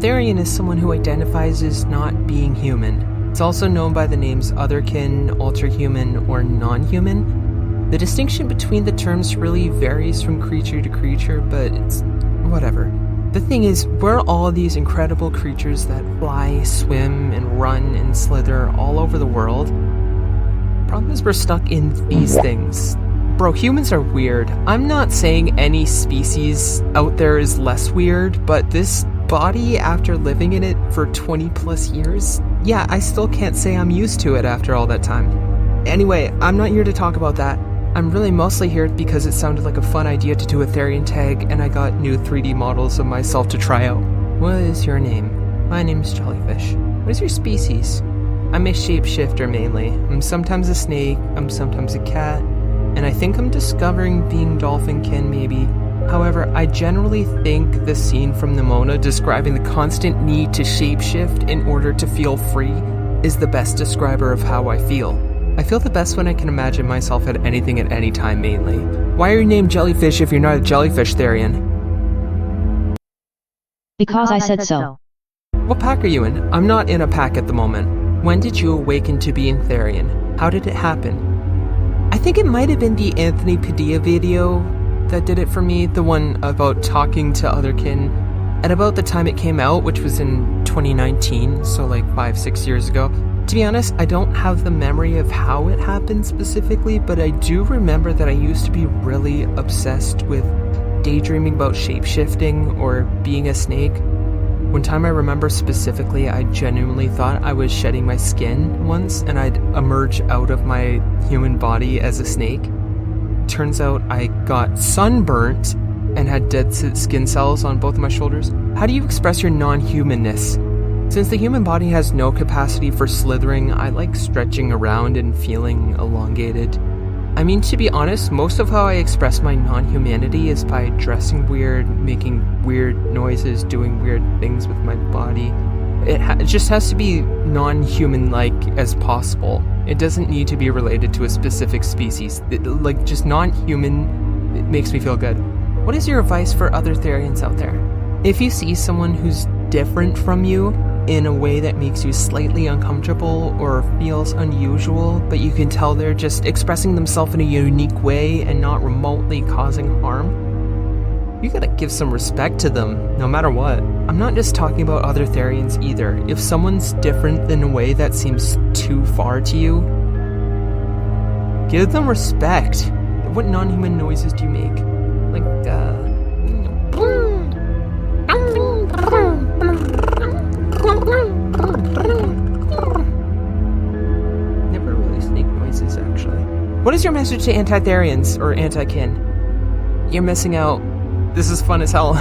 Therian is someone who identifies as not being human. It's also known by the names otherkin, alterhuman, or non-human. The distinction between the terms really varies from creature to creature, but it's whatever. The thing is, we're all these incredible creatures that fly, swim, and run and slither all over the world. Problem is we're stuck in these things. Bro, humans are weird. I'm not saying any species out there is less weird, but this body, after living in it for 20 plus years, yeah, I still can't say I'm used to it after all that time. Anyway, I'm not here to talk about that. I'm really mostly here because it sounded like a fun idea to do a Therian Tag, and I got new 3D models of myself to try out. What is your name? My name's Jellyfish. What is your species? I'm a shapeshifter mainly. I'm sometimes a snake, I'm sometimes a cat, and I think I'm discovering being dolphinkin maybe. However, I generally think the scene from Nimona describing the constant need to shapeshift in order to feel free is the best describer of how I feel. I feel the best when I can imagine myself at anything at any time mainly. Why are you named Jellyfish if you're not a jellyfish, Therian? Because I said so. What pack are you in? I'm not in a pack at the moment. When did you awaken to being Therian? How did it happen? I think it might have been the Anthony Padilla video that did it for me, the one about talking to otherkin at about the time it came out, which was in 2019, so like 5-6 years ago. To be honest, I don't have the memory of how it happened specifically, but I do remember that I used to be really obsessed with daydreaming about shapeshifting or being a snake. One time I remember specifically, I genuinely thought I was shedding my skin once and I'd emerge out of my human body as a snake. Turns out I got sunburnt and had dead skin cells on both of my shoulders. How do you express your non-humanness? Since the human body has no capacity for slithering, I like stretching around and feeling elongated. I mean, to be honest, most of how I express my non-humanity is by dressing weird, making weird noises, doing weird things with my body. It just has to be non-human-like as possible. It doesn't need to be related to a specific species. Like, just non-human, it makes me feel good. What is your advice for other Therians out there? If you see someone who's different from you in a way that makes you slightly uncomfortable or feels unusual, but you can tell they're just expressing themselves in a unique way and not remotely causing harm, you gotta give some respect to them, no matter what. I'm not just talking about other Therians either. If someone's different in a way that seems too far to you, give them respect. What non-human noises do you make? Like, never really snake noises, actually. What is your message to anti-Therians or anti-kin? You're missing out. This is fun as hell.